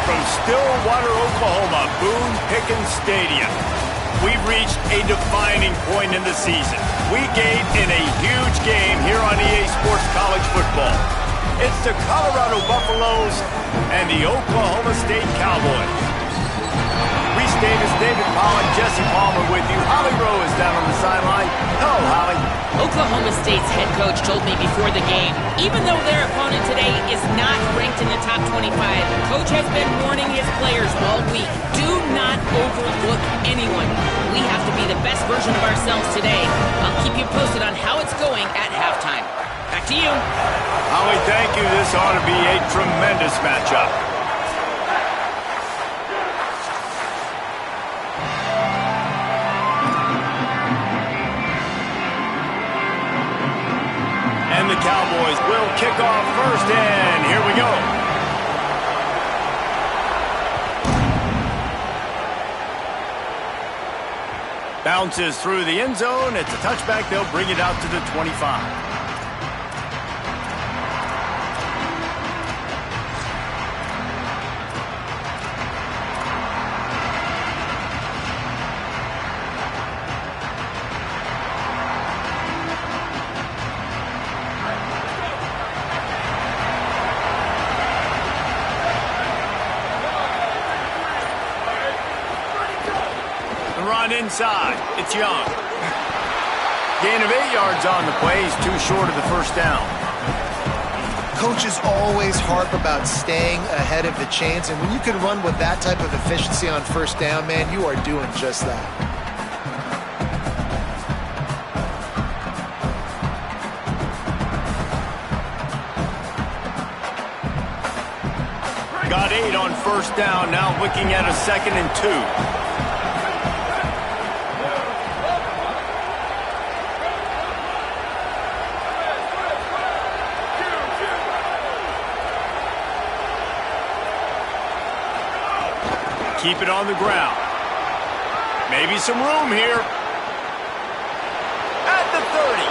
from Stillwater, Oklahoma, Boone Pickens Stadium. We've reached a defining point in the season. We gave in a huge game here on EA Sports College Football. It's the Colorado Buffaloes and the Oklahoma State Cowboys. Reese Davis, David Pollock, Jesse Palmer with you. Holly Rowe is down on the sideline. Hello, Holly. Oklahoma State's head coach told me before the game, even though their opponent today is not ranked in the top 25, coach has been warning his players all week, do not overlook anyone. We have to be the best version of ourselves today. I'll keep you posted on how it's going at halftime. Back to you. Holly, thank you. This ought to be a tremendous matchup. And the Cowboys will kick off first, and here we go. Bounces through the end zone. It's a touchback. They'll bring it out to the 25. Inside, it's Young. Gain of 8 yards on the play. He's too short of the first down. Coaches always harp about staying ahead of the chains, and when you can run with that type of efficiency on first down, man, you are doing just that. Got 8 on first down, now looking at a 2nd and 2. Keep it on the ground. Maybe some room here. At the 30.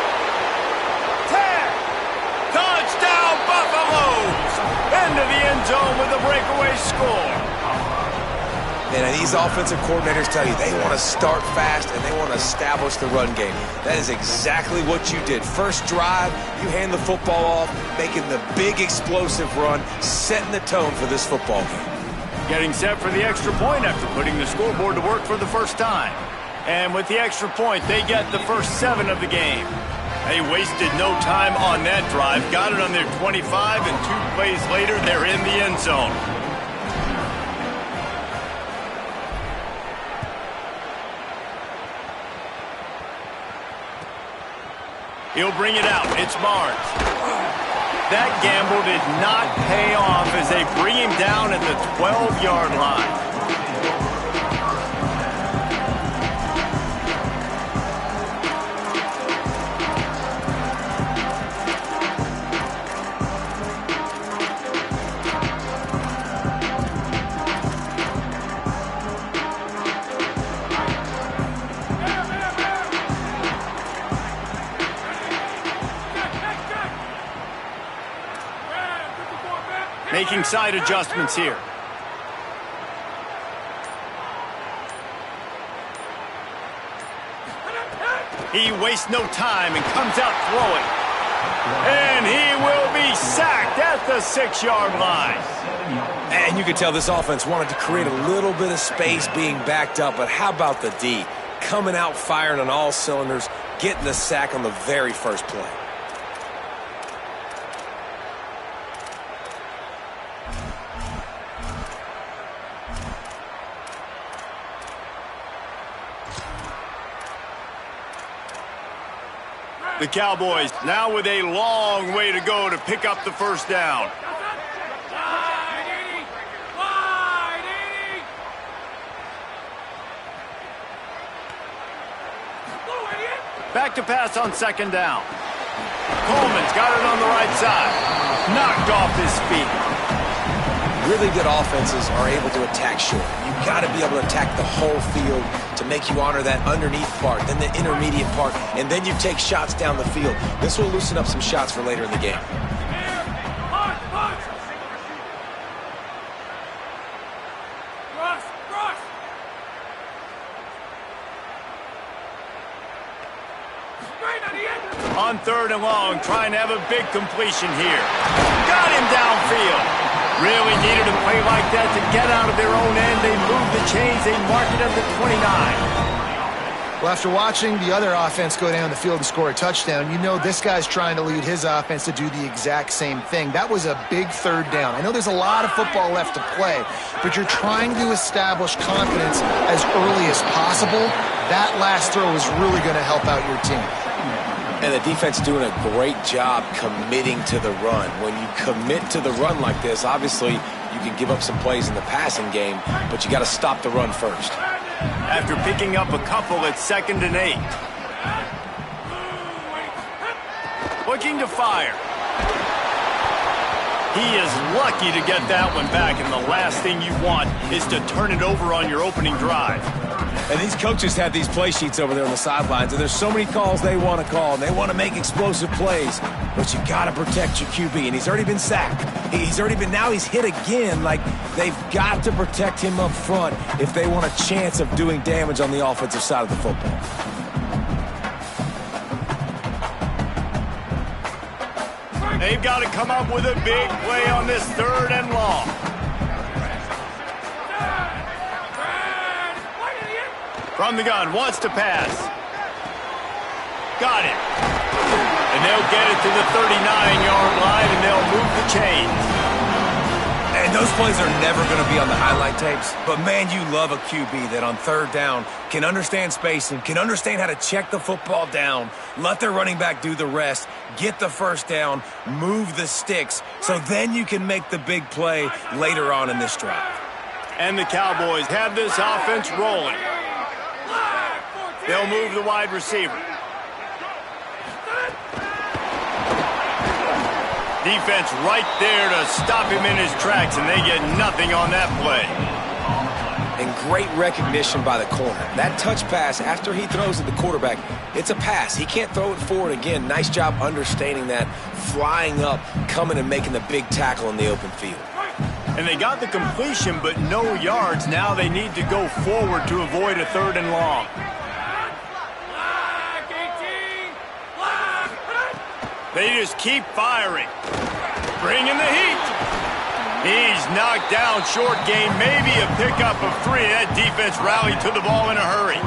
10. Touchdown, Buffaloes. Into the end zone with a breakaway score. Man, these offensive coordinators tell you they want to start fast and they want to establish the run game. That is exactly what you did. First drive, you hand the football off, making the big explosive run, setting the tone for this football game. Getting set for the extra point after putting the scoreboard to work for the first time. And with the extra point, they get the first 7 of the game. They wasted no time on that drive. Got it on their 25, and 2 plays later, they're in the end zone. He'll bring it out. It's Barnes. That gamble did not pay off as they bring him down at the 12-yard line. Making side adjustments here. He wastes no time and comes out throwing. And he will be sacked at the 6-yard line. And you could tell this offense wanted to create a little bit of space being backed up, but how about the D? Coming out firing on all cylinders, getting the sack on the very first play. The Cowboys now with a long way to go to pick up the first down. Back to pass on 2nd down. Coleman's got it on the right side. Knocked off his feet. Really good offenses are able to attack short. You've got to be able to attack the whole field to make you honor that underneath part, then the intermediate part, and then you take shots down the field. This will loosen up some shots for later in the game. On 3rd and long, trying to have a big completion here. Got him downfield. Really needed a play like that to get out of their own end. They move the chains. They mark it at the 29. Well, after watching the other offense go down the field and score a touchdown, you know this guy's trying to lead his offense to do the exact same thing. That was a big 3rd down. I know there's a lot of football left to play, but you're trying to establish confidence as early as possible. That last throw is really going to help out your team. And the defense doing a great job committing to the run. When you commit to the run like this, obviously you can give up some plays in the passing game, but you got to stop the run first. After picking up a couple at 2nd and 8. Looking to fire. He is lucky to get that one back, and the last thing you want is to turn it over on your opening drive. And these coaches have these play sheets over there on the sidelines, and there's so many calls they want to call, and they want to make explosive plays. But you got to protect your QB, and he's already been sacked. Now he's hit again. Like, they've got to protect him up front if they want a chance of doing damage on the offensive side of the football. They've got to come up with a big play on this 3rd and long. From the gun, wants to pass. Got it. And they'll get it to the 39-yard line, and they'll move the chains. And those plays are never going to be on the highlight tapes, but man, you love a QB that on 3rd down can understand spacing, can understand how to check the football down, let their running back do the rest, get the 1st down, move the sticks, so then you can make the big play later on in this drive. And the Cowboys have this offense rolling. They'll move the wide receiver. Defense right there to stop him in his tracks, and they get nothing on that play. And great recognition by the corner. That touch pass, after he throws at the quarterback, it's a pass. He can't throw it forward again. Nice job understanding that, flying up, coming and making the big tackle in the open field. And they got the completion, but no yards. Now they need to go forward to avoid a 3rd and long. They just keep firing. Bringing the heat. He's knocked down short gain, maybe a pickup of 3. That defense rallied to the ball in a hurry.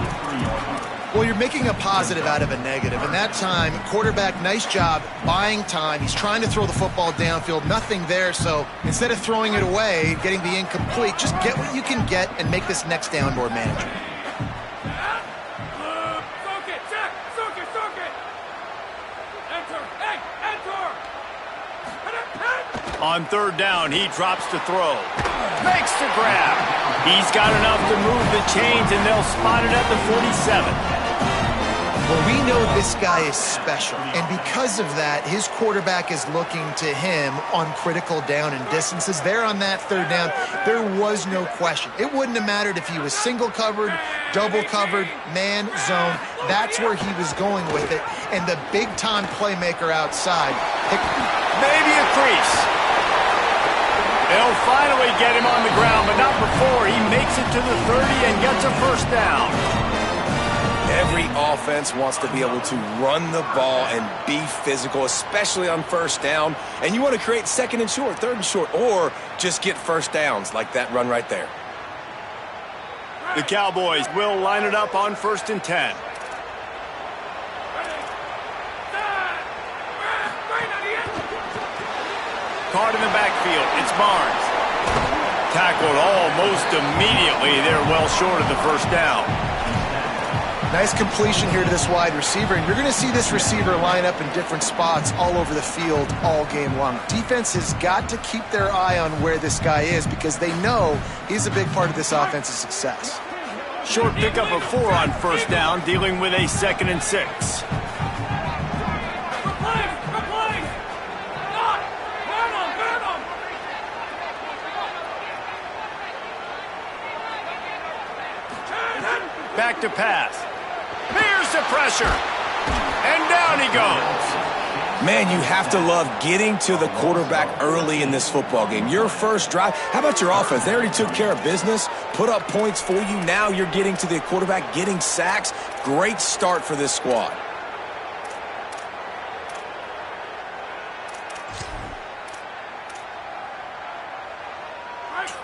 Well, you're making a positive out of a negative. And that time, quarterback, nice job buying time. He's trying to throw the football downfield. Nothing there. So instead of throwing it away, getting the incomplete, just get what you can get and make this next down more manageable. On 3rd down, he drops to throw. Makes the grab. He's got enough to move the chains, and they'll spot it at the 47. Well, we know this guy is special, and because of that, his quarterback is looking to him on critical down and distances. There on that 3rd down, there was no question. It wouldn't have mattered if he was single covered, double covered, man, zone. That's where he was going with it, and the big-time playmaker outside. Maybe a crease. They'll finally get him on the ground, but not before he makes it to the 30 and gets a 1st down. Every offense wants to be able to run the ball and be physical, especially on 1st down. And you want to create 2nd and short, 3rd and short, or just get 1st downs like that run right there. The Cowboys will line it up on 1st and 10. Caught in the backfield. It's Barnes. Tackled almost immediately. They're well short of the 1st down. Nice completion here to this wide receiver, and you're going to see this receiver line up in different spots all over the field all game long. Defense has got to keep their eye on where this guy is because they know he's a big part of this offense's success. Short pickup of 4 on 1st down, dealing with a 2nd and 6. Back to pass. Here's the pressure. And down he goes. Man, you have to love getting to the quarterback early in this football game. Your first drive. How about your offense? They already took care of business, put up points for you. Now you're getting to the quarterback, getting sacks. Great start for this squad.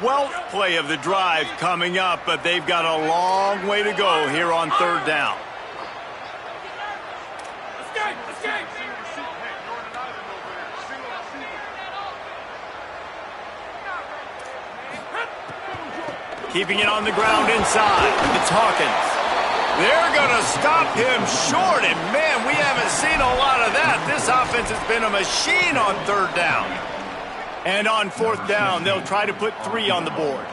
12th play of the drive coming up, but they've got a long way to go here on third down. Keeping it on the ground inside. It's Hawkins. They're going to stop him short, and man, we haven't seen a lot of that. This offense has been a machine on third down. And on fourth down, they'll try to put 3 on the board.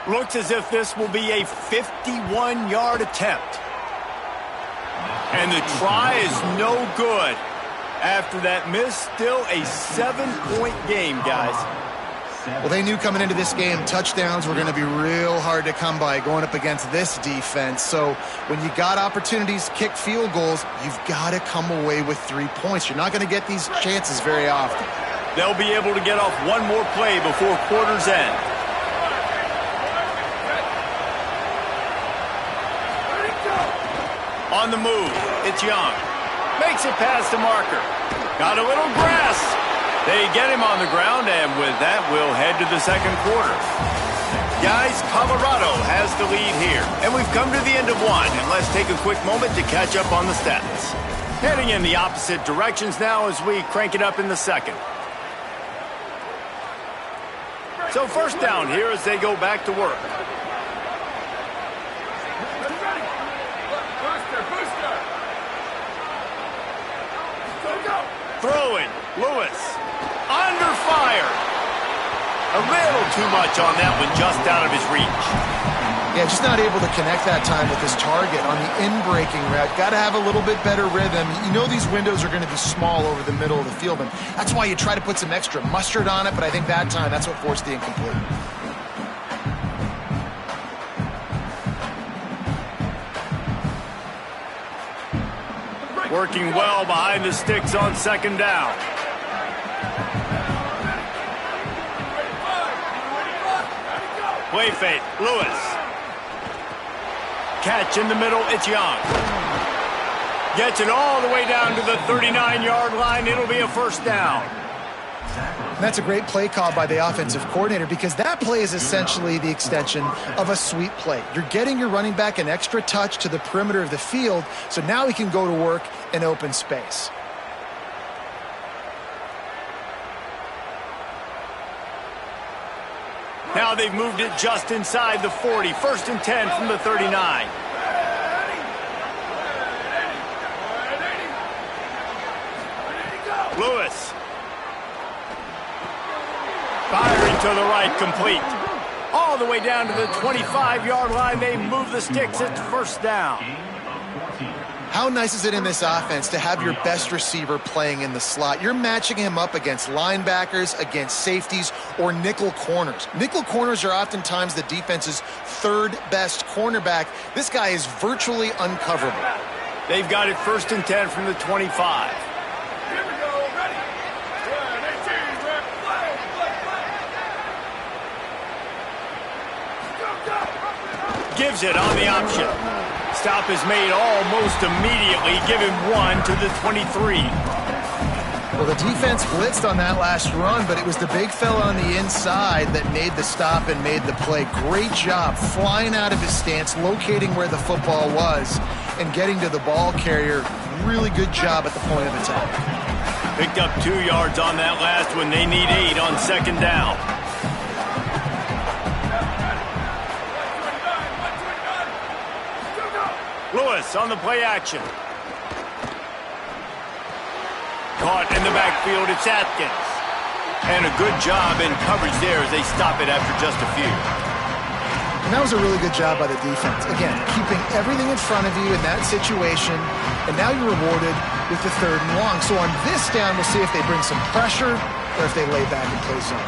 Looks as if this will be a 51-yard attempt. And the try is no good. After that miss, still a 7-point game, guys. Well, they knew coming into this game touchdowns were going to be real hard to come by going up against this defense. So when you got opportunities to kick field goals, you've got to come away with 3 points. You're not going to get these chances very often. They'll be able to get off one more play before quarter's end. On the move, it's Young. Makes it past the marker. Got a little grass. They get him on the ground, and with that, we'll head to the second quarter. Guys, Colorado has the lead here, and we've come to the end of one, and let's take a quick moment to catch up on the stats. Heading in the opposite directions now as we crank it up in the second. So first down here as they go back to work. Throwing, Lewis. Under fire. A little too much on that one, just out of his reach. Yeah, just not able to connect that time with his target on the in-breaking route. Got to have a little bit better rhythm. You know these windows are going to be small over the middle of the field, and that's why you try to put some extra mustard on it, but I think that time, that's what forced the incomplete. Working well behind the sticks on second down. Play fake, Lewis. Catch in the middle, it's Young. Gets it all the way down to the 39-yard line. It'll be a first down. That's a great play call by the offensive coordinator because that play is essentially the extension of a sweep play. You're getting your running back an extra touch to the perimeter of the field, so now he can go to work in open space. Now they've moved it just inside the 40. First and 10 from the 39. Lewis. Firing to the right, complete. All the way down to the 25-yard line. They move the sticks. It's first down. How nice is it in this offense to have your best receiver playing in the slot? You're matching him up against linebackers, against safeties, or nickel corners. Nickel corners are oftentimes the defense's third best cornerback. This guy is virtually uncoverable. They've got it first and 10 from the 25. Gives it on the option. Stop is made almost immediately. Give him 1 to the 23. Well, the defense blitzed on that last run, but it was the big fella on the inside that made the stop and made the play. Great job flying out of his stance, locating where the football was, and getting to the ball carrier. Really good job at the point of attack. Picked up 2 yards on that last one. They need 8 on second down. Lewis on the play action. Caught in the backfield, it's Atkins. And a good job in coverage there as they stop it after just a few. And that was a really good job by the defense. Again, keeping everything in front of you in that situation, and now you're rewarded with the 3rd and long. So on this down, we'll see if they bring some pressure or if they lay back and play zone.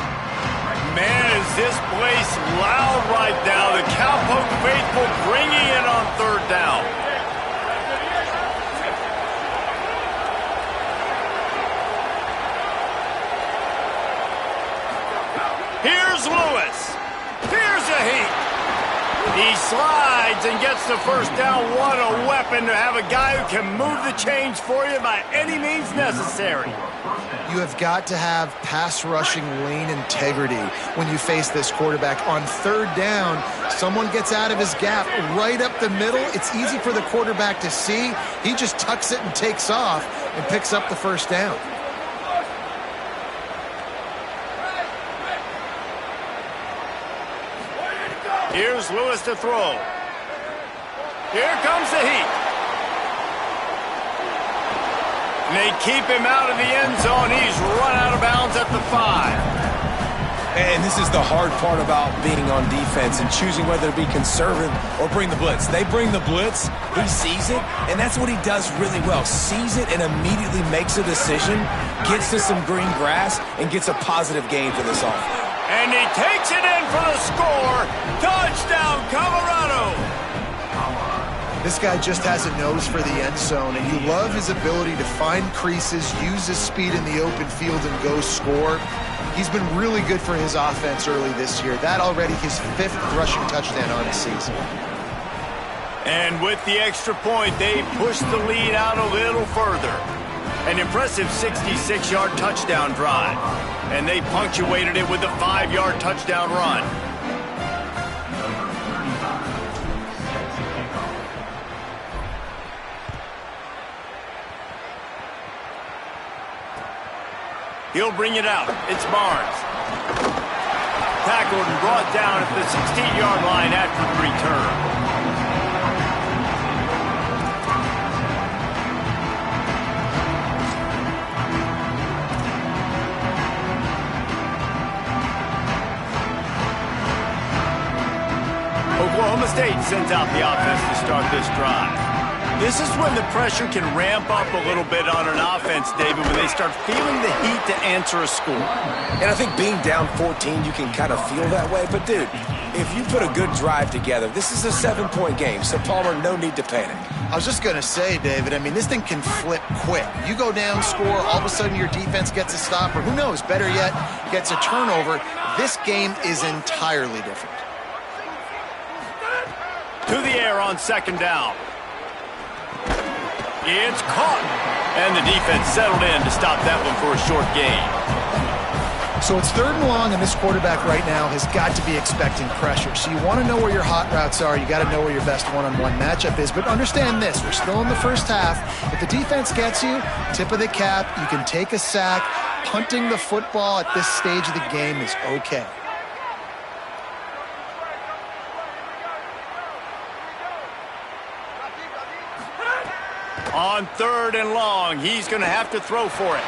Man, is this place loud right now. The Cowpoke faithful bringing it on 3rd down. Here's Lewis. Here's a heat. He slides and gets the first down. What a weapon to have a guy who can move the chains for you by any means necessary. You have got to have pass rushing lane integrity when you face this quarterback. On third down, someone gets out of his gap right up the middle. It's easy for the quarterback to see. He just tucks it and takes off and picks up the first down. Here's Lewis to throw. Here comes the heat. And they keep him out of the end zone. He's run out of bounds at the 5. And this is the hard part about being on defense and choosing whether to be conservative or bring the blitz. They bring the blitz, he sees it, and that's what he does really well. Sees it and immediately makes a decision, gets to some green grass, and gets a positive gain for this offense. And he takes it in for the score. Touchdown, Colorado. This guy just has a nose for the end zone, and you love his ability to find creases, use his speed in the open field, and go score. He's been really good for his offense early this year. That already his 5th rushing touchdown on the season. And with the extra point, they push the lead out a little further. An impressive 66-yard touchdown drive. And they punctuated it with a 5-yard touchdown run. He'll bring it out. It's Barnes. Tackled and brought down at the 16-yard line after the return. Oklahoma State sends out the offense to start this drive. This is when the pressure can ramp up a little bit on an offense, David, when they start feeling the heat to answer a score. And I think being down 14, you can kind of feel that way. But, dude, if you put a good drive together, this is a 7-point game. So, Palmer, no need to panic. I was just going to say, David, I mean, this thing can flip quick. You go down, score, all of a sudden your defense gets a stop, or who knows, better yet, gets a turnover. This game is entirely different. To the air on second down. It's caught. And the defense settled in to stop that one for a short gain. So it's 3rd and long, and this quarterback right now has got to be expecting pressure. So you want to know where your hot routes are. You got to know where your best one-on-one matchup is. But understand this, we're still in the first half. If the defense gets you, tip of the cap, you can take a sack. Punting the football at this stage of the game is okay. On 3rd and long, he's going to have to throw for it.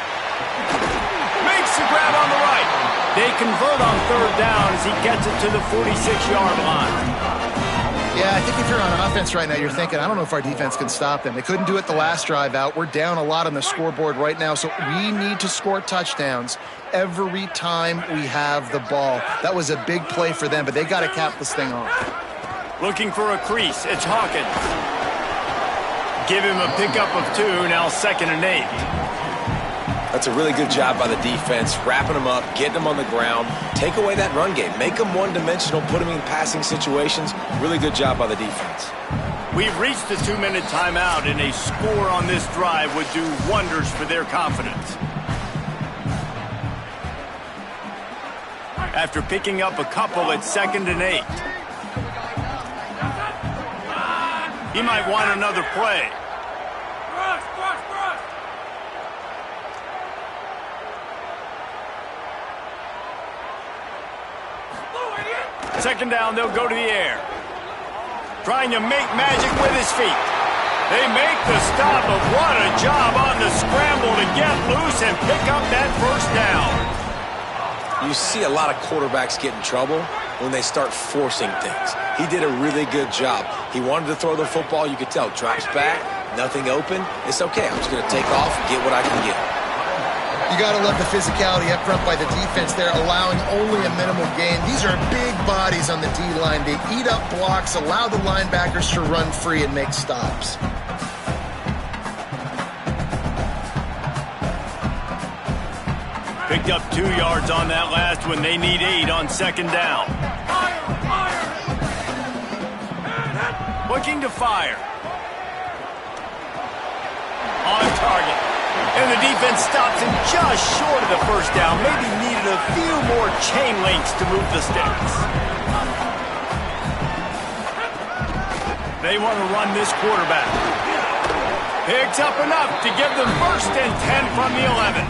Makes the grab on the right. They convert on 3rd down as he gets it to the 46-yard line. Yeah, I think if you're on offense right now, you're thinking, I don't know if our defense can stop them. They couldn't do it the last drive out. We're down a lot on the scoreboard right now, so we need to score touchdowns every time we have the ball. That was a big play for them, but they got to cap this thing off. Looking for a crease. It's Hawkins. Give him a pickup of 2, now 2nd and 8. That's a really good job by the defense, wrapping them up, getting them on the ground, take away that run game, make them one-dimensional, put them in passing situations. Really good job by the defense. We've reached the 2-minute timeout, and a score on this drive would do wonders for their confidence. After picking up a couple at 2nd and 8. He might want another play. Second down, they'll go to the air. Trying to make magic with his feet. They make the stop, but what a job on the scramble to get loose and pick up that first down. You see a lot of quarterbacks get in trouble when they start forcing things. He did a really good job. He wanted to throw the football. You could tell. Drops back, nothing open. It's okay. I'm just going to take off and get what I can get. You got to love the physicality up front by the defense there, allowing only a minimal gain. These are big bodies on the D-line. They eat up blocks, allow the linebackers to run free and make stops. Picked up 2 yards on that last one. They need 8 on second down. Looking to fire. On target. And the defense stops him just short of the first down. Maybe needed a few more chain links to move the sticks. They want to run this quarterback. Picks up enough to give them 1st and 10 from the 11.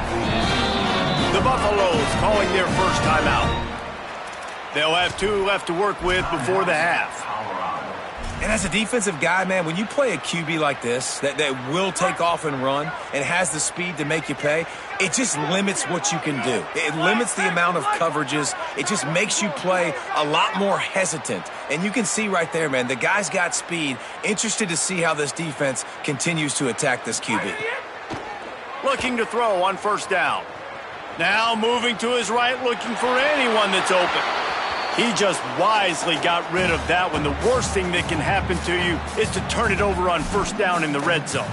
The Buffaloes calling their first timeout. They'll have 2 left to work with before the half. And as a defensive guy, man, when you play a QB like this that will take off and run and has the speed to make you pay, it just limits what you can do. It limits the amount of coverages. It just makes you play a lot more hesitant. And you can see right there, man, the guy's got speed. Interested to see how this defense continues to attack this QB. Looking to throw on 1st down. Now moving to his right, looking for anyone that's open. He just wisely got rid of that one. The worst thing that can happen to you is to turn it over on 1st down in the red zone.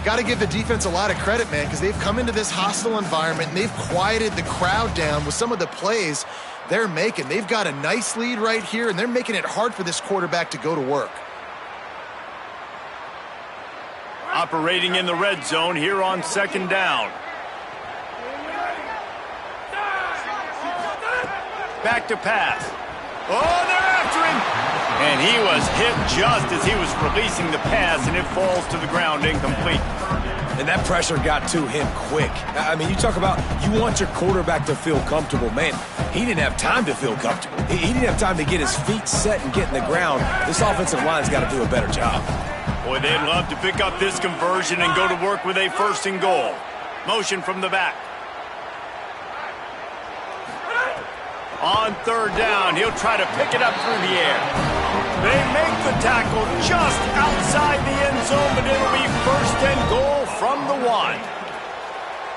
Got to give the defense a lot of credit, man, because they've come into this hostile environment and they've quieted the crowd down with some of the plays they're making. They've got a nice lead right here, and they're making it hard for this quarterback to go to work. Operating in the red zone here on 2nd down. Back to pass. Oh, they're after him. And he was hit just as he was releasing the pass, and it falls to the ground incomplete. And that pressure got to him quick. I mean, you talk about you want your quarterback to feel comfortable. Man, he didn't have time to feel comfortable. He didn't have time to get his feet set and get in the ground. This offensive line's got to do a better job. Boy, they'd love to pick up this conversion and go to work with a 1st and goal. Motion from the back. On 3rd down, he'll try to pick it up through the air. They make the tackle just outside the end zone, but it'll be 1st and goal from the 1.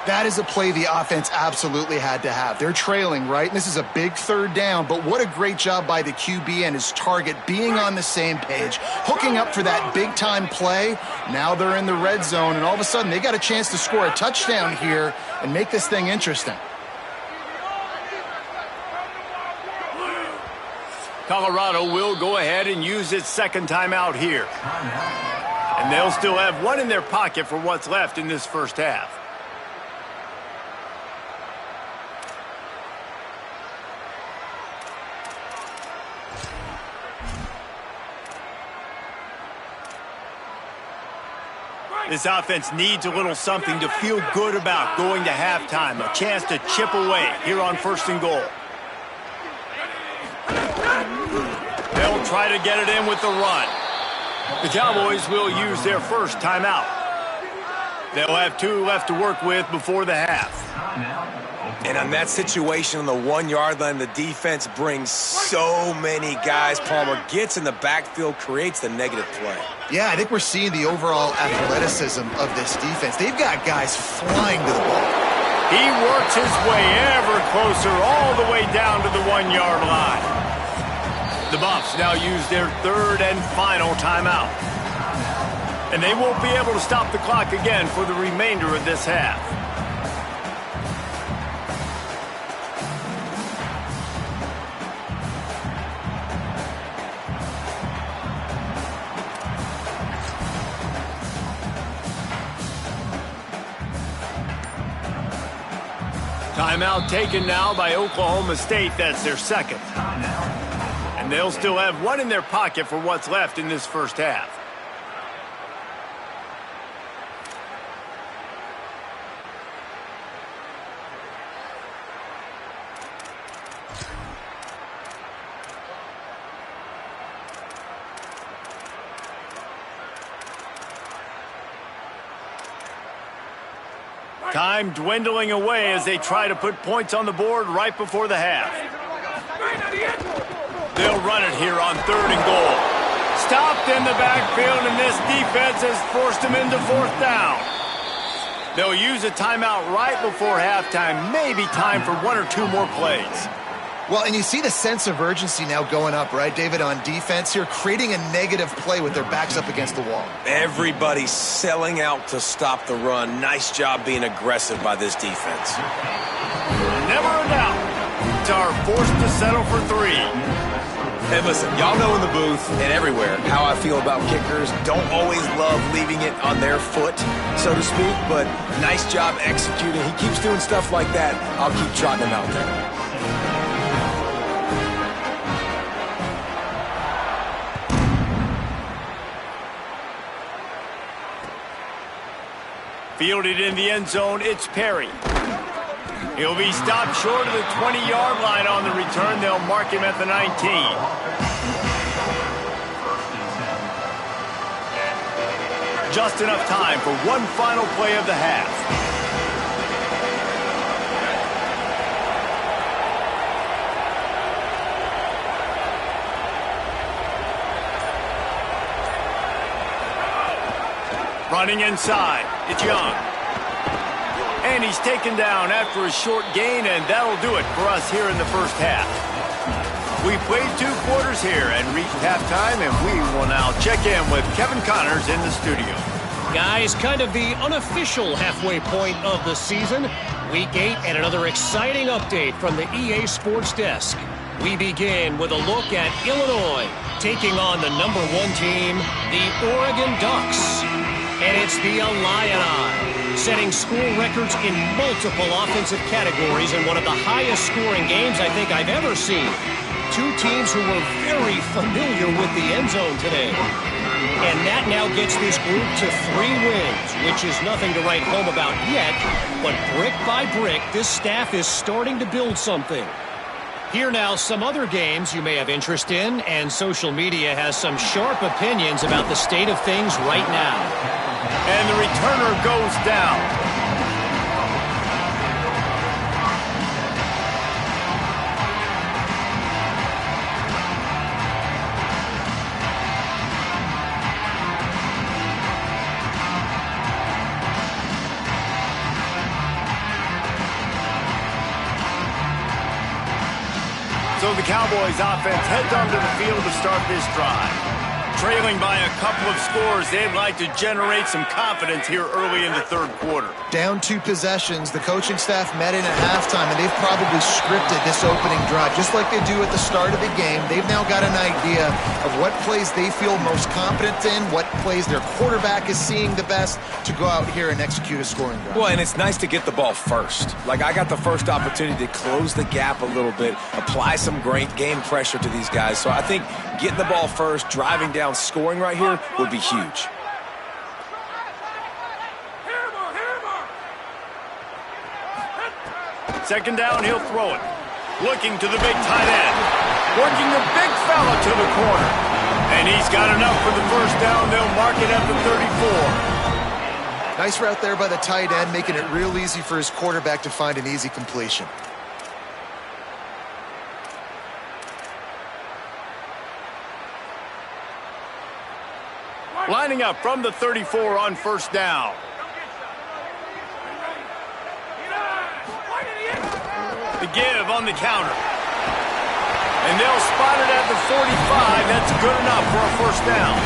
That is a play the offense absolutely had to have. They're trailing, right? And this is a big 3rd down, but what a great job by the QB and his target being on the same page, hooking up for that big-time play. Now they're in the red zone, and all of a sudden they got a chance to score a touchdown here and make this thing interesting. Colorado will go ahead and use its 2nd timeout here. And they'll still have 1 in their pocket for what's left in this 1st half. This offense needs a little something to feel good about going to halftime. A chance to chip away here on 1st and goal. They'll try to get it in with the run. The Cowboys will use their 1st timeout. They'll have 2 left to work with before the half. And on that situation on the 1-yard line, the defense brings so many guys. Palmer gets in the backfield, creates the negative play. Yeah, I think we're seeing the overall athleticism of this defense. They've got guys flying to the ball. He works his way ever closer all the way down to the 1-yard line. The Buffs now use their 3rd and final timeout. And they won't be able to stop the clock again for the remainder of this half. Timeout taken now by Oklahoma State. That's their 2nd. And they'll still have 1 in their pocket for what's left in this 1st half. Time dwindling away as they try to put points on the board right before the half. They'll run it here on 3rd and goal. Stopped in the backfield, and this defense has forced them into 4th down. They'll use a timeout right before halftime. Maybe time for 1 or 2 more plays. Well, and you see the sense of urgency now going up, right, David, on defense here, creating a negative play with their backs up against the wall. Everybody's selling out to stop the run. Nice job being aggressive by this defense. Never a doubt. Are forced to settle for 3. Hey, listen, y'all know in the booth and everywhere how I feel about kickers. Don't always love leaving it on their foot, so to speak, but nice job executing. He keeps doing stuff like that. I'll keep trotting him out there. Fielded in the end zone, it's Perry. He'll be stopped short of the 20-yard line on the return. They'll mark him at the 19. Just enough time for one final play of the half. Running inside, it's Young. And he's taken down after a short gain, and that'll do it for us here in the first half. We played 2 quarters here and reached halftime, and we will now check in with Kevin Connors in the studio. Guys, kind of the unofficial halfway point of the season. Week 8 and another exciting update from the EA Sports Desk. We begin with a look at Illinois taking on the number 1 team, the Oregon Ducks. And it's the Illini, setting school records in multiple offensive categories in one of the highest scoring games I think I've ever seen. 2 teams who were very familiar with the end zone today. And that now gets this group to 3 wins, which is nothing to write home about yet. But brick by brick, this staff is starting to build something. Here now, some other games you may have interest in, and social media has some sharp opinions about the state of things right now. And the returner goes down. So the Cowboys offense heads onto the field to start this drive. Trailing by a couple of scores, they'd like to generate some confidence here early in the 3rd quarter. Down 2 possessions, the coaching staff met in at halftime, and they've probably scripted this opening drive. Just like they do at the start of the game, they've now got an idea of what plays they feel most confident in, what plays their quarterback is seeing the best to go out here and execute a scoring drive. Well, and it's nice to get the ball first. Like, I got the first opportunity to close the gap a little bit, apply some great game pressure to these guys. So I think getting the ball first, driving down, scoring right here would be huge. Second down, he'll throw it. Looking to the big tight end. Working the big fella to the corner. And he's got enough for the first down. They'll mark it at the 34. Nice route there by the tight end, making it real easy for his quarterback to find an easy completion. Lining up from the 34 on first down. The give on the counter. And they'll spot it at the 45. That's good enough for a first down.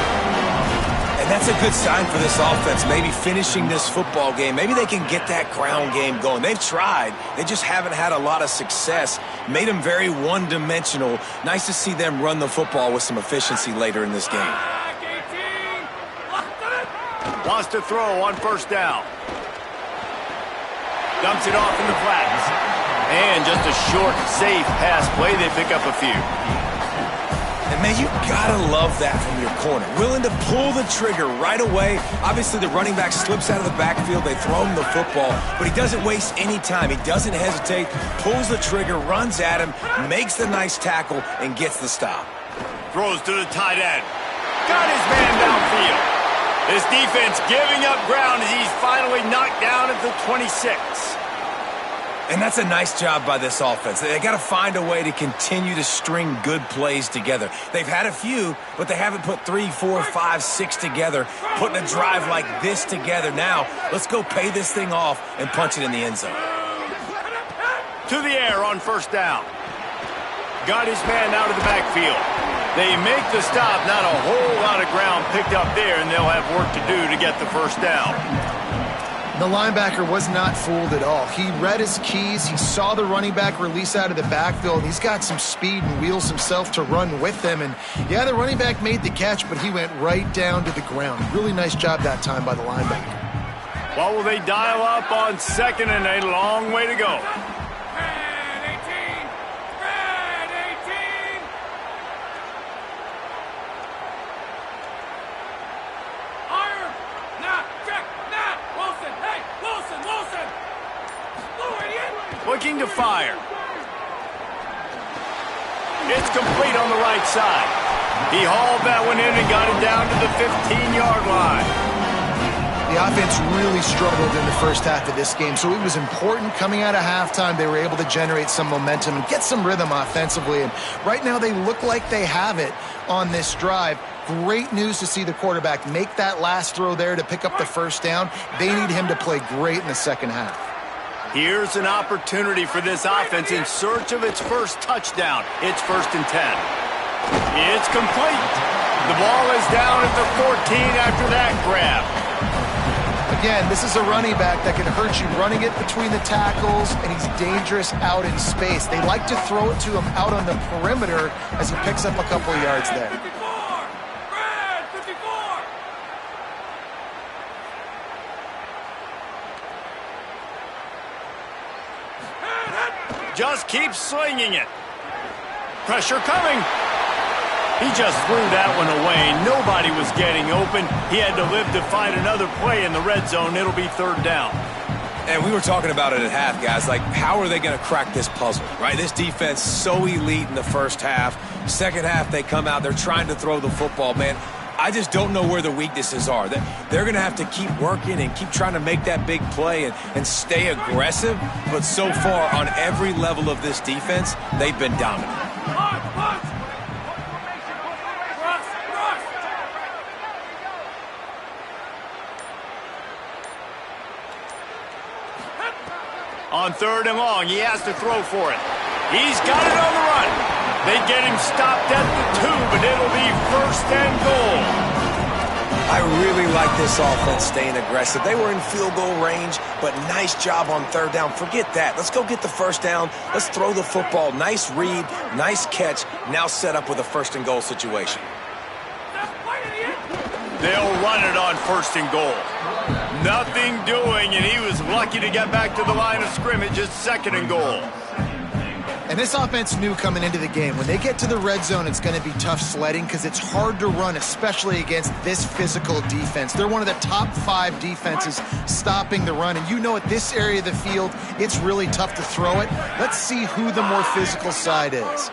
And that's a good sign for this offense, maybe finishing this football game. Maybe they can get that ground game going. They've tried. They just haven't had a lot of success. Made them very one-dimensional. Nice to see them run the football with some efficiency later in this game. Wants to throw on first down. Dumps it off in the flats. And just a short, safe pass play. They pick up a few. And, man, you got to love that from your corner. Willing to pull the trigger right away. Obviously, the running back slips out of the backfield. They throw him the football. But he doesn't waste any time. He doesn't hesitate. Pulls the trigger, runs at him, makes the nice tackle, and gets the stop. Throws to the tight end. Got his man downfield. This defense giving up ground as he's finally knocked down at the 26. And that's a nice job by this offense. They got to find a way to continue to string good plays together. They've had a few, but they haven't put 3, 4, 5, 6 together, putting a drive like this together. Now, let's go pay this thing off and punch it in the end zone. To the air on first down. Got his man out of the backfield. They make the stop, not a whole lot of ground picked up there, and they'll have work to do to get the first down. The linebacker was not fooled at all. He read his keys. He saw the running back release out of the backfield. He's got some speed and wheels himself to run with them. And, yeah, the running back made the catch, but he went right down to the ground. Really nice job that time by the linebacker. What will they dial up on 2nd and a long way to go? Looking to fire. It's complete on the right side. He hauled that one in and got it down to the 15-yard line. The offense really struggled in the first half of this game, so it was important coming out of halftime they were able to generate some momentum and get some rhythm offensively. And right now they look like they have it on this drive. Great news to see the quarterback make that last throw there to pick up the first down. They need him to play great in the second half. Here's an opportunity for this offense in search of its first touchdown. It's 1st and 10. It's complete. The ball is down at the 14 after that grab. Again, this is a running back that can hurt you running it between the tackles, and he's dangerous out in space. They like to throw it to him out on the perimeter as he picks up a couple of yards there. Just keep slinging it. Pressure coming. He just threw that one away. Nobody was getting open. He had to live to find another play in the red zone. It'll be 3rd down. And we were talking about it at half, guys. Like, how are they going to crack this puzzle, right? This defense so elite in the first half. Second half, they come out. They're trying to throw the football, man. I just don't know where the weaknesses are. They're going to have to keep working and keep trying to make that big play and stay aggressive. But so far, on every level of this defense, they've been dominant. On 3rd and long, he has to throw for it. He's got it on the run. They get him stopped at the 2, but it'll be 1st and goal. I really like this offense staying aggressive. They were in field goal range, but nice job on 3rd down. Forget that. Let's go get the 1st down. Let's throw the football. Nice read, nice catch. Now set up with a 1st and goal situation. They'll run it on 1st and goal. Nothing doing, and he was lucky to get back to the line of scrimmage. It's 2nd and goal. And this offense knew coming into the game, when they get to the red zone, it's going to be tough sledding because it's hard to run, especially against this physical defense. They're one of the top 5 defenses stopping the run. And you know at this area of the field, it's really tough to throw it. Let's see who the more physical side is.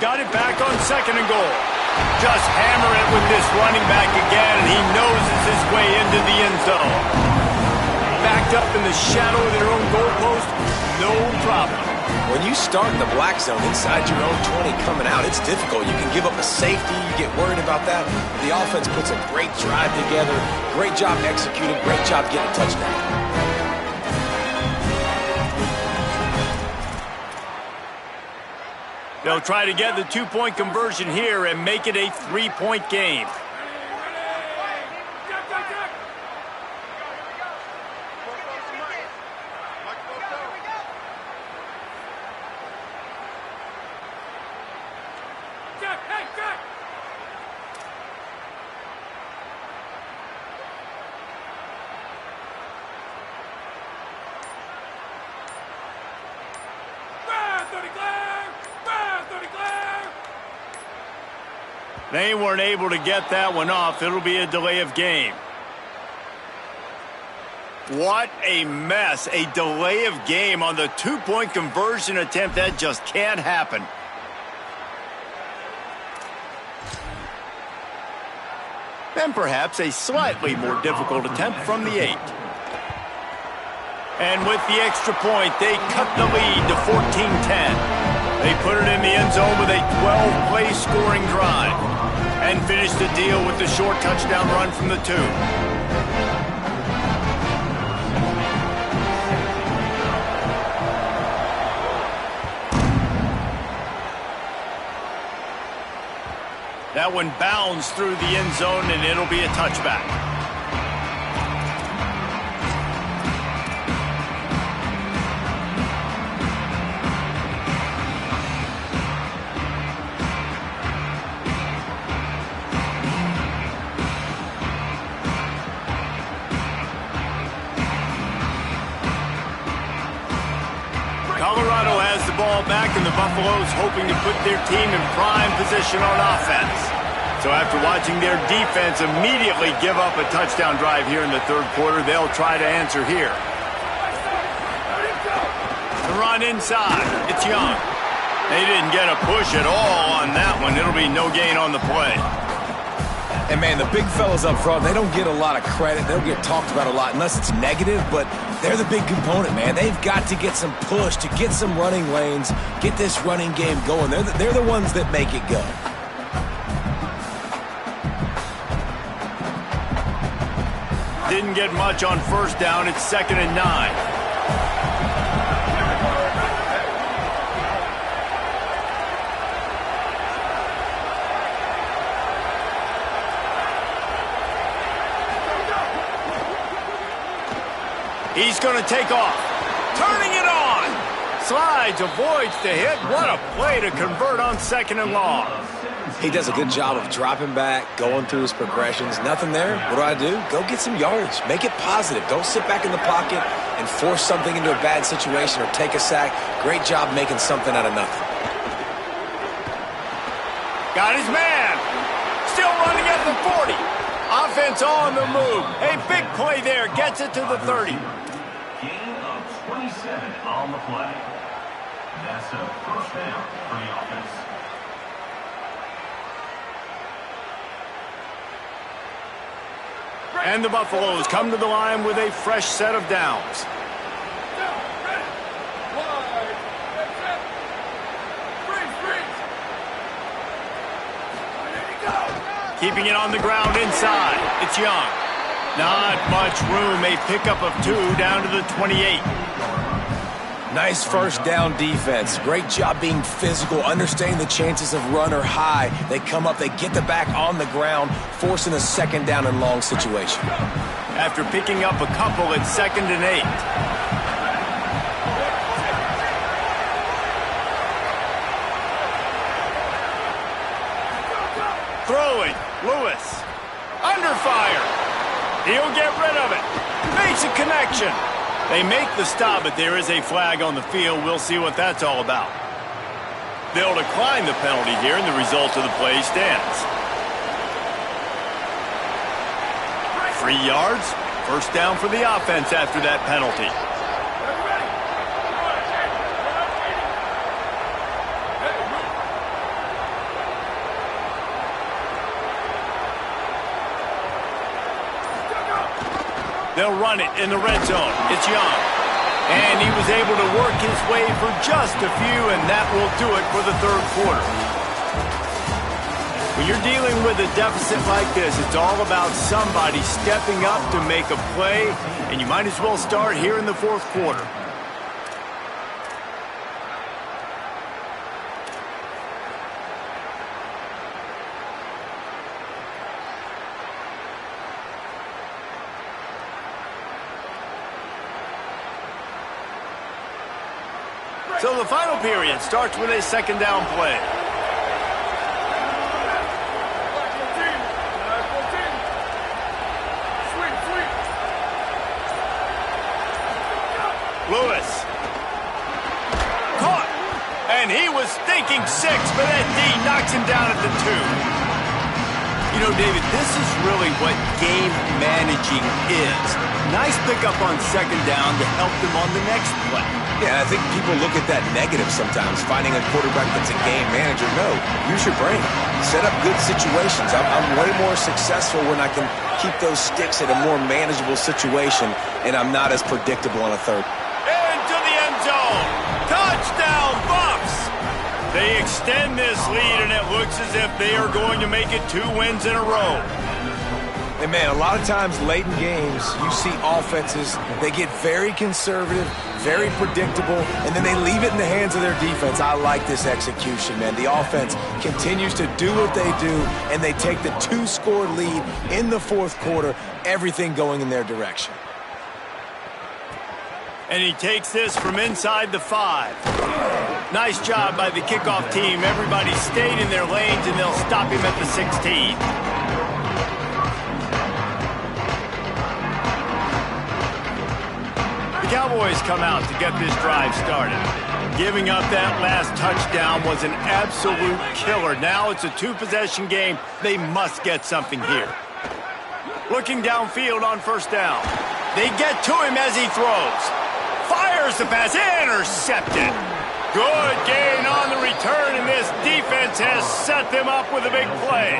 Got it back on 2nd and goal. Just hammer it with this running back again, and he noses his way into the end zone. Backed up in the shadow of their own goalpost, no problem. When you start in the black zone inside your own 20 coming out, it's difficult. You can give up a safety. You get worried about that. The offense puts a great drive together. Great job executing. Great job getting a touchdown. They'll try to get the 2-point conversion here and make it a 3-point game. They weren't able to get that one off. It'll be a delay of game. What a mess. A delay of game on the 2-point conversion attempt. That just can't happen. And perhaps a slightly more difficult attempt from the 8. And with the extra point, they cut the lead to 14-10. They put it in the end zone with a 12-play scoring drive and finished the deal with the short touchdown run from the 2. That one bounds through the end zone, and it'll be a touchback. Colorado has the ball back, and the Buffaloes hoping to put their team in prime position on offense. So after watching their defense immediately give up a touchdown drive here in the third quarter, they'll try to answer here. The run inside. It's Young. They didn't get a push at all on that one. It'll be no gain on the play. And, man, the big fellas up front, they don't get a lot of credit. They don't get talked about a lot unless it's negative, but they're the big component, man. They've got to get some push, to get some running lanes, get this running game going. They're the ones that make it go. Didn't get much on first down. It's 2nd and 9. He's going to take off. Turning it on. Slides, avoids the hit. What a play to convert on 2nd and long. He does a good job of dropping back, going through his progressions. Nothing there. What do? Go get some yardage. Make it positive. Don't sit back in the pocket and force something into a bad situation or take a sack. Great job making something out of nothing. Got his man. Still running at the 40. Offense on the move. A big play there. Gets it to the 30. Gain of 27 on the play. That's a first down for the offense. And the Buffaloes come to the line with a fresh set of downs. Keeping it on the ground inside. It's Young. Not much room. A pickup of 2 down to the 28. Nice first down defense. Great job being physical, understanding the chances of run are high. They come up, they get the back on the ground, forcing a 2nd down and long situation. After picking up a couple, it's 2nd and 8. Throwing. Lewis. Under fire. He'll get rid of it. Makes a connection. They make the stop, but there is a flag on the field. We'll see what that's all about. They'll decline the penalty here, and the result of the play stands. 3 yards. First down for the offense after that penalty. They'll run it in the red zone. It's Young. And he was able to work his way for just a few, and that will do it for the third quarter. When you're dealing with a deficit like this, it's all about somebody stepping up to make a play, and you might as well start here in the fourth quarter. So the final period starts with a 2nd down play. Lewis. Caught. And he was thinking 6, but that D knocks him down at the 2. You know, David, this is really what game managing is. Nice pickup on 2nd down to help them on the next play. Yeah, I think people look at that negative sometimes, finding a quarterback that's a game manager. No, use your brain. Set up good situations. I'm way more successful when I can keep those sticks at a more manageable situation, and I'm not as predictable on a third. Into the end zone. Touchdown, Buffs! They extend this lead, and it looks as if they are going to make it 2 wins in a row. And, man, a lot of times late in games, you see offenses, they get very conservative, very predictable, and then they leave it in the hands of their defense. I like this execution, man. The offense continues to do what they do, and they take the 2-score lead in the fourth quarter, everything going in their direction. And he takes this from inside the 5. Nice job by the kickoff team. Everybody stayed in their lanes, and they'll stop him at the 16. The Cowboys come out to get this drive started. Giving up that last touchdown was an absolute killer. Now it's a 2-possession game. They must get something here. Looking downfield on first down. They get to him as he throws. Fires the pass, intercepted. Good gain on the return, and this defense has set them up with a big play.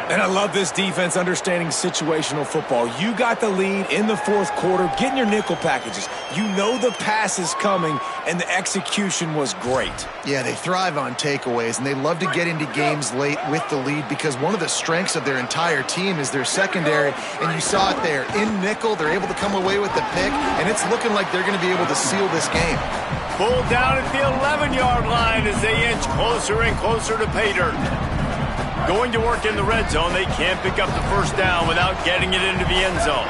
And I love this defense understanding situational football. You got the lead in the fourth quarter, getting your nickel packages. You know the pass is coming, and the execution was great. Yeah, they thrive on takeaways, and they love to get into games late with the lead because one of the strengths of their entire team is their secondary, and you saw it there. In nickel, they're able to come away with the pick, and it's looking like they're going to be able to seal this game. Pulled down at the 11-yard line as they inch closer and closer to pay dirt. Going to work in the red zone, they can't pick up the first down without getting it into the end zone.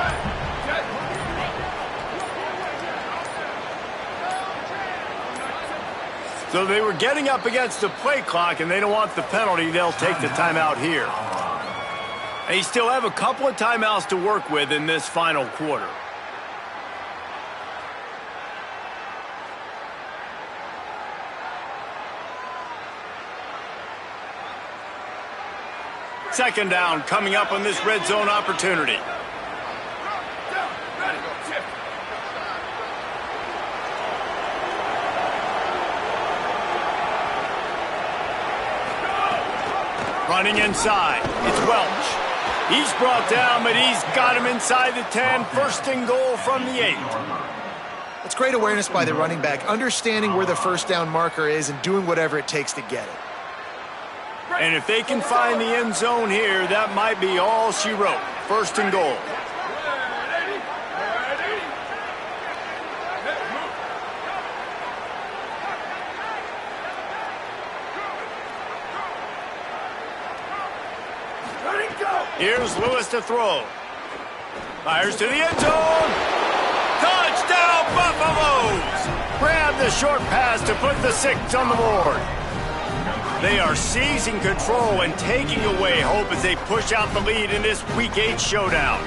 So they were getting up against the play clock, and they don't want the penalty. They'll take the timeout here. They still have a couple of timeouts to work with in this final quarter. Second down coming up on this red zone opportunity. Running inside, it's Welch. He's brought down, but he's got him inside the 10. First and goal from the 8. It's great awareness by the running back, understanding where the first down marker is and doing whatever it takes to get it. And if they can find the end zone here, that might be all she wrote. First and goal. Here's Lewis to throw. Fires to the end zone. Touchdown, Buffaloes! Grab the short pass to put the 6 on the board. They are seizing control and taking away hope as they push out the lead in this Week 8 showdown.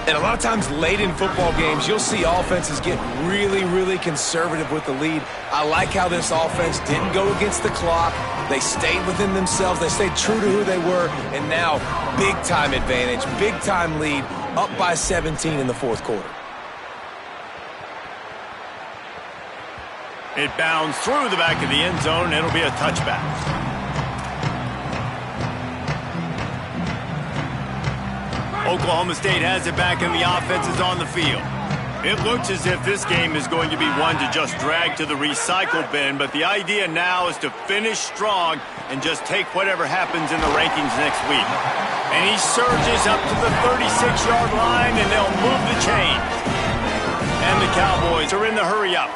And a lot of times late in football games, you'll see offenses get really, really conservative with the lead. I like how this offense didn't go against the clock. They stayed within themselves. They stayed true to who they were. And now, big-time advantage, big-time lead, up by 17 in the fourth quarter. It bounds through the back of the end zone. It'll be a touchback. Oklahoma State has it back and the offense is on the field. It looks as if this game is going to be one to just drag to the recycle bin, but the idea now is to finish strong and just take whatever happens in the rankings next week. And he surges up to the 36-yard line, and they'll move the chains. And the Cowboys are in the hurry-up.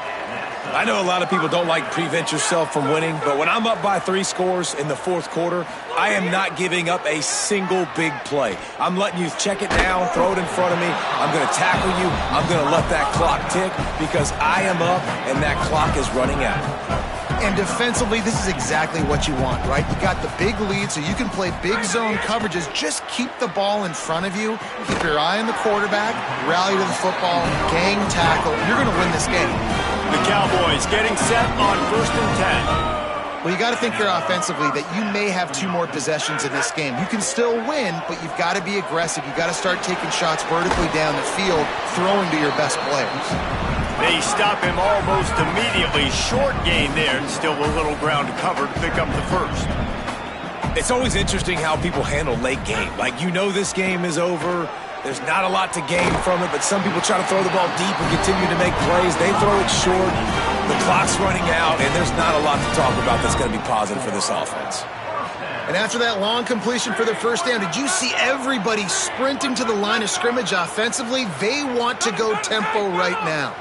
I know a lot of people don't like prevent yourself from winning, but when I'm up by 3 scores in the fourth quarter, I am not giving up a single big play. I'm letting you check it down, throw it in front of me. I'm going to tackle you. I'm going to let that clock tick because I am up and that clock is running out. And defensively, this is exactly what you want, right? You got the big lead, so you can play big zone coverages. Just keep the ball in front of you. Keep your eye on the quarterback. Rally to the football. Gang tackle. You're going to win this game. The Cowboys getting set on 1st and 10. Well, you got to think here offensively that you may have 2 more possessions in this game. You can still win, but you've got to be aggressive. You've got to start taking shots vertically down the field, throwing to your best players. They stop him almost immediately. Short gain there, and still a little ground to cover to pick up the first. It's always interesting how people handle late game. Like, you know this game is over. There's not a lot to gain from it, but some people try to throw the ball deep and continue to make plays. They throw it short. The clock's running out, and there's not a lot to talk about that's going to be positive for this offense. And after that long completion for the first down, did you see everybody sprinting to the line of scrimmage offensively? They want to go tempo right now.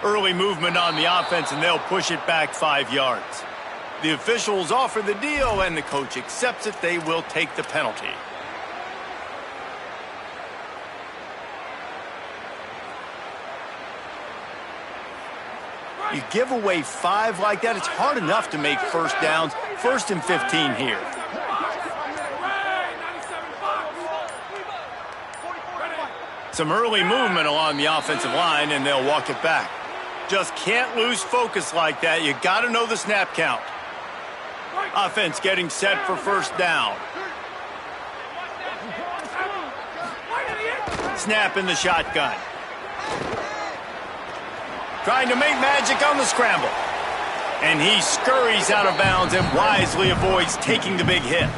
Early movement on the offense, and they'll push it back 5 yards. The officials offer the deal, and the coach accepts it. They will take the penalty. You give away 5 like that, it's hard enough to make first downs. 1st and 15 here. Some early movement along the offensive line, and they'll walk it back. Just can't lose focus like that. You got to know the snap count. Offense getting set for first down. Snap in the shotgun. Trying to make magic on the scramble. And he scurries out of bounds and wisely avoids taking the big hit.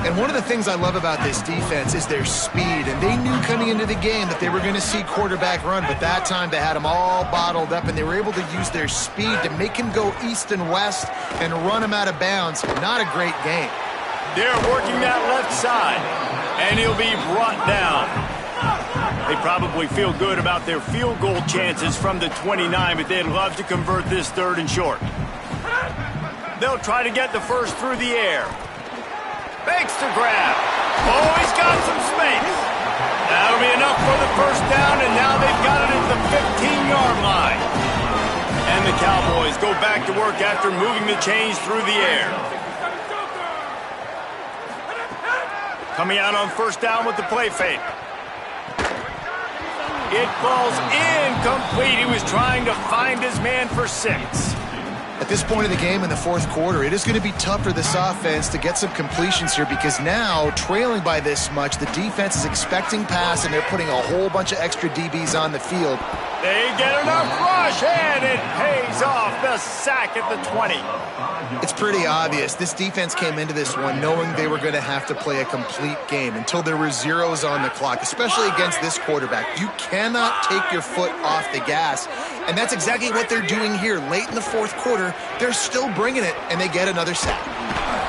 And one of the things I love about this defense is their speed. And they knew coming into the game that they were going to see quarterback run. But that time they had him all bottled up, and they were able to use their speed to make him go east and west and run him out of bounds. Not a great game. They're working that left side, and he'll be brought down. They probably feel good about their field goal chances from the 29, but they'd love to convert this 3rd and short. They'll try to get the first through the air. Fakes to grab. Oh, he's got some space. That'll be enough for the first down, and now they've got it at the 15-yard line. And the Cowboys go back to work after moving the chains through the air. Coming out on first down with the play fake. It falls incomplete. He was trying to find his man for 6. At this point of the game in the 4th quarter, it is going to be tough for this offense to get some completions here, because now, trailing by this much, the defense is expecting pass, and they're putting a whole bunch of extra DBs on the field. They get enough rush, and it pays off. The sack at the 20. It's pretty obvious. This defense came into this one knowing they were going to have to play a complete game until there were zeros on the clock, especially against this quarterback. You cannot take your foot off the gas, and that's exactly what they're doing here. Late in the 4th quarter, they're still bringing it, and they get another sack.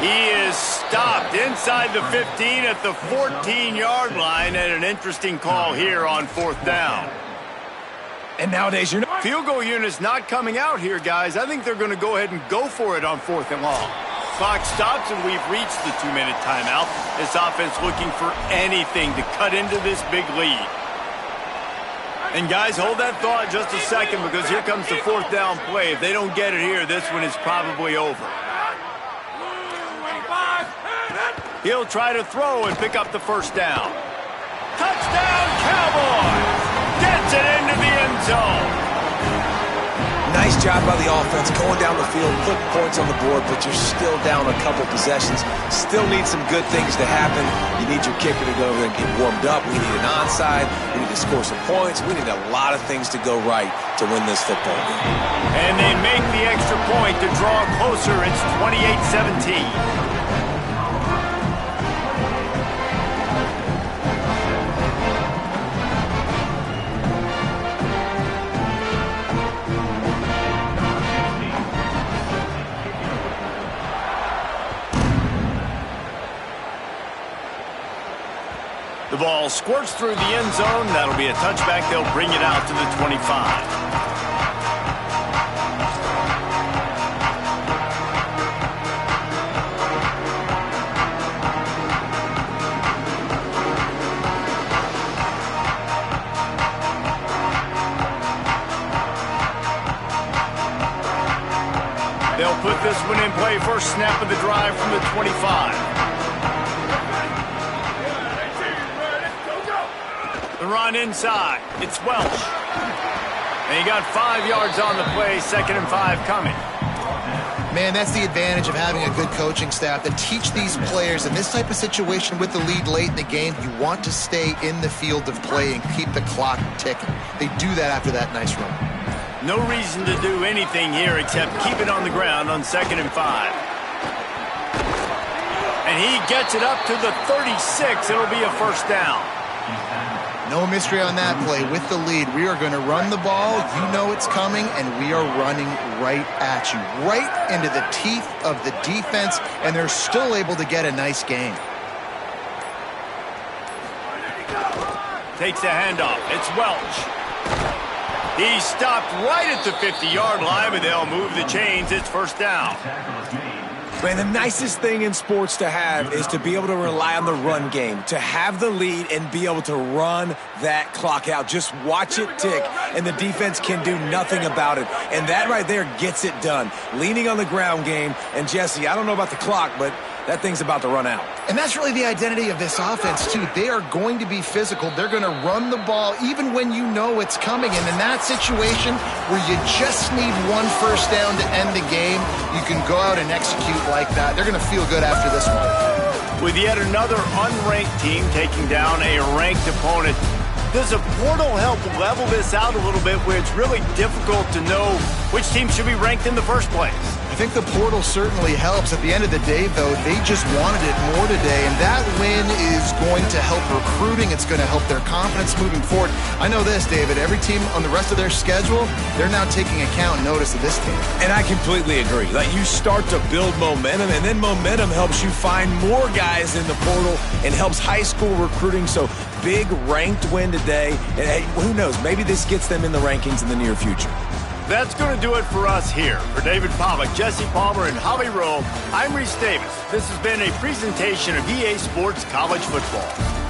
He is stopped inside the 15 at the 14-yard line, and an interesting call here on 4th down. And nowadays, you're not... Field goal unit's not coming out here, guys. I think they're going to go ahead and go for it on 4th and long. Clock stops, and we've reached the 2-minute timeout. This offense looking for anything to cut into this big lead. And guys, hold that thought just a second, because here comes the 4th down play. If they don't get it here, this one is probably over. He'll try to throw and pick up the first down. Touchdown, Cowboys! Gets it into the end zone. Nice job by the offense going down the field, put points on the board, but you're still down a couple possessions. Still need some good things to happen. You need your kicker to go over there and get warmed up. We need an onside. We need to score some points. We need a lot of things to go right to win this football game. And they make the extra point to draw closer. It's 28-17. The ball squirts through the end zone. That'll be a touchback. They'll bring it out to the 25. They'll put this one in play. First snap of the drive from the 25. The run inside. It's Welch. And he got 5 yards on the play. 2nd and 5 coming. Man, that's the advantage of having a good coaching staff that teach these players in this type of situation with the lead late in the game. You want to stay in the field of play and keep the clock ticking. They do that after that nice run. No reason to do anything here except keep it on the ground on 2nd and 5. And he gets it up to the 36. It'll be a first down. No mystery on that play. With the lead, we are going to run the ball. You know it's coming, and we are running right at you, right into the teeth of the defense, and they're still able to get a nice gain. Takes the handoff. It's Welch. He stopped right at the 50-yard line, but they'll move the chains. It's first down. Man, the nicest thing in sports to have is to be able to rely on the run game, to have the lead and be able to run that clock out. Just watch it tick, and the defense can do nothing about it. And that right there gets it done. Leaning on the ground game. And, Jesse, I don't know about the clock, but that thing's about to run out. And that's really the identity of this offense, too. They are going to be physical. They're going to run the ball even when you know it's coming. And in that situation where you just need one first down to end the game, you can go out and execute like that. They're going to feel good after this one. With yet another unranked team taking down a ranked opponent, does a portal help level this out a little bit where it's really difficult to know which team should be ranked in the first place? I think the portal certainly helps. At the end of the day, though, they just wanted it more today, and that win is going to help recruiting. It's going to help their confidence moving forward. I know this, David. Every team on the rest of their schedule, they're now taking account and notice of this team. And I completely agree. Like, you start to build momentum, and then momentum helps you find more guys in the portal and helps high school recruiting. So big ranked win today, and hey, who knows, maybe this gets them in the rankings in the near future. That's going to do it for us here. For David Pollack, Jesse Palmer, and Holly Rowe, I'm Reese Davis. This has been a presentation of EA Sports College Football.